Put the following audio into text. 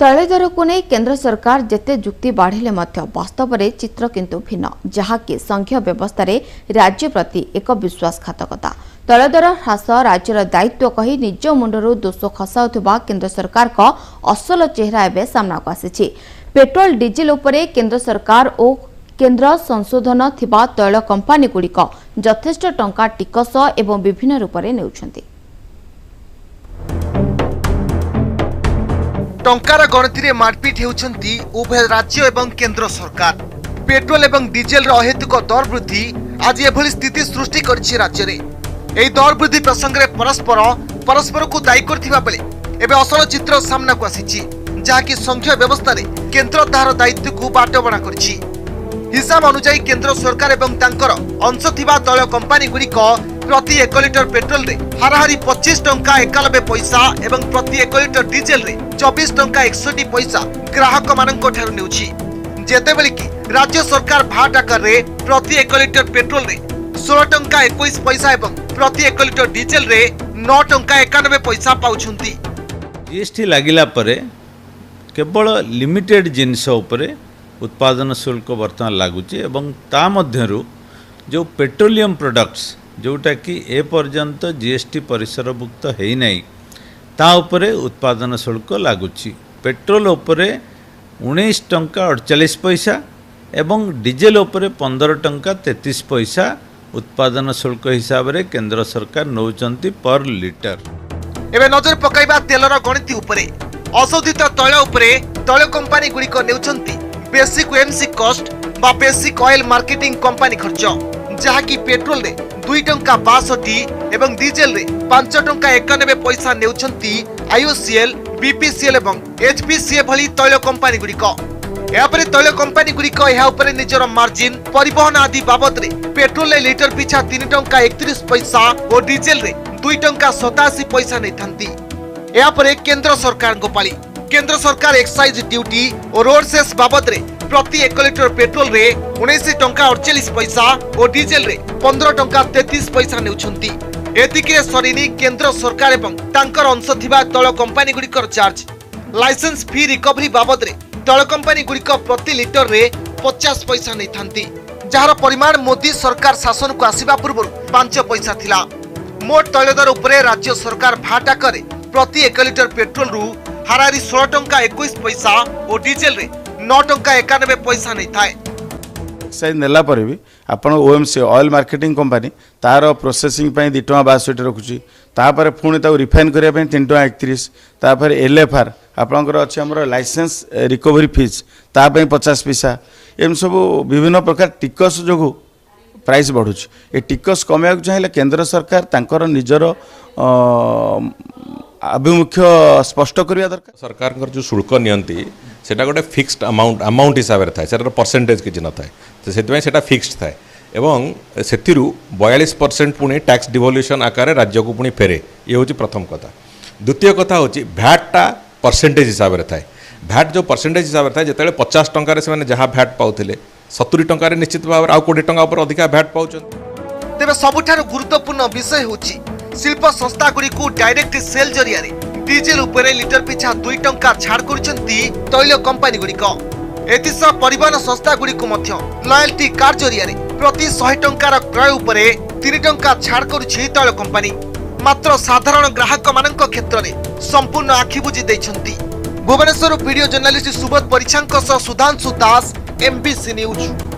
तैल दर को नहीं केंद्र सरकार जेते जुक्ति बाढ़िले वास्तव में चित्र किंतु भिन्न जहाँकि संघीय व्यवस्था रे राज्य प्रति एक विश्वासघातकता। तैल दर ह्रास राज्यर दायित्व कही निज मुंडरू दोष खसाउथुबा केंद्र सरकार का असल चेहरा एवं सामना को आसी। पेट्रोल डीजेल उपरे केंद्र सरकार और केंद्र संशोधन थिबा तैल कंपानी गुड़िक यथेष्ट टंका टिकस एवं विभिन्न रूप से नेउछंती। टंकार गणति मारपिट होउछंती उभय राज्य एवं केंद्र सरकार। पेट्रोल एवं डीजेल अहेतुक दर वृद्धि आज एभली स्थिति सृष्टि करछि राज्य रे। एही दर वृद्धि प्रसंग रे परस्पर को दायी करथिबा बेले एबे असल चित्र सामना को आसीछि जहाँकि संघीय व्यवस्था रे केंद्र तार दायित्व को बाटबणा करछि। हिसाब अनुसार केंद्र सरकार एवं तांकर अंश थिबा तैल कंपानी गुड़िक प्रति 1 लिटर पेट्रोल रे हाराहारी 25 टंका 91 पैसा एवं प्रति 1 लिटर डीजेल रे 24 टंका 61 पैसा ग्राहक मानक ठारू नेउछि। जेतेबेले कि राज्य सरकार भाट आकार रे प्रति 1 लिटर पेट्रोल रे 16 टंका 21 पैसा एवं प्रति 1 लिटर डीजेल रे 9 टंका 91 पैसा पाउछंती। जीएसटी लागिला परे केवल लिमिटेड जिनस उपरे उत्पादन शुल्क बर्तमान लगुच एवं ता मध्यरु जो पेट्रोलियम प्रोडक्ट्स जोटा कि ए पर्यंत जीएसटी परिसरभुक्त है नहीं ता उपरे उत्पादन शुल्क लगुच। पेट्रोल उपरे 19 टंका 48 पैसा एवं डीजेल उपरे 15 टंका 33 पैसा उत्पादन शुल्क हिसाब रे केंद्र सरकार नौचंती पर लिटर। एबे नजर पकाइबा तेलर गणित उपरे अशोधित तैल उपरे तैल कंपानी गुड़िक नेउचंती बेसिक ओएमसी कॉस्ट बा बेसिक ऑयल मार्केटिंग कंपानी खर्च जहाँकि पेट्रोल रे 2 टंका 62 एवं डीजेल रे 5 टंका 91 पैसा नेउछंती आईओसीएल बीपीसीएल एवं एचपीसीए भली तैल कंपानी गुड़िक। यापरे तैल कंपानी गुड़िक यह उपरे निजर मार्जिन परिवहन आदि बाबद रे पेट्रोल रे लिटर पिछा 3 टंका 31 पैसा और डीजेल रे 2 टंका 87 पैसा नेथंती। यापरे केंद्र सरकार गोपाली केंद्र सरकार एक्साइज ड्यूटी और रोड सेस बाबद रे प्रति 1 लिटर पेट्रोल रे 19 टंका 48 पैसा और डीजेल रे 15 टंका 33 पैसा नेउछंती। एतिके सरिनी केंद्र सरकार एवं तांकर अंश थिबा तैल कंपानी गुड़िकर चार्ज लाइसेंस फी रिकवरी बाबद रे तैल कंपानी गुड़िक प्रति लिटर रे 50 पैसा नेथांती जार परिमाण मोदी सरकार शासन को आसीबा पूर्व 5 पैसा थिला। मोट तैल दर उपरे राज्य सरकार भाटा करे प्रति 1 लिटर पेट्रोल रु हारारी 16 टंका 21 पैसा और डीजेल रे 9 टंका 91 पैसा नहीं थाए। एक्साइज नेला पर भी आपण ओएमसी ऑयल मार्केटिंग कंपनी तार प्रोसेसिंग पई 2 टंका 62 रखुची तापर पुणी ताऊ रिफाइन करिया पई 3 टंका 31 तापर एलएफआर आपनकर अछि हमर लाइसेंस रिकवरी फीस ता पई 50 पैसा एम सब विभिन्न प्रकार टिकस जोगु प्राइस बढ़ुची। ए टिकस कमेया चाहिए केंद्र सरकार तांकर निजर अभिमुख्य स्पष्ट करिया दरकार। सरकार जो शुल्क नियंती सेटा गोटे फिक्स्ड अमाउंट हिसाब रे थाए सेटार परसेंटेज किछि न थाए तो सेतबे सेटा फिक्स्ड थाए एवं सेतिरु 42% पुणी टैक्स डिवोल्यूशन आकार राज्य को पुणी फेरे ये होची प्रथम कथा। द्वितीय कथा होची भैट टा परसेंटेज हिसाब रे थाए भैट जो परसेंटेज हिसाब रे थाए जेतेले 50 टंका रे से जहाँ भैट पाउथिले 70 टंका रे निश्चित भाव आउ 20 टंका ऊपर अधिका भैट पाउछन। तेबे सबुठार गुरुत्वपूर्ण विषय होची शिल्प संस्था गुड़ी को डायरेक्ट सेल जरिया डीजेल उपरे लिटर पिछा 2 टंका छाड़ करछंती तैल कंपानी गुड़िक। एतिसा परिवहन संस्था गुड़ी को मध्य लॉयल्टी कार्ड जरिया प्रति 100 टंकार क्रय उपरे 3 टंका छाड़ करुछि तैल कंपानी। मात्र साधारण ग्राहक मानक क्षेत्र में संपूर्ण आखि बुझी दैछंती। भुवनेश्वर वीडियो जर्नलिस्ट सुबोध परिछांक सह सुधांशु दास एमबीसी न्यूज।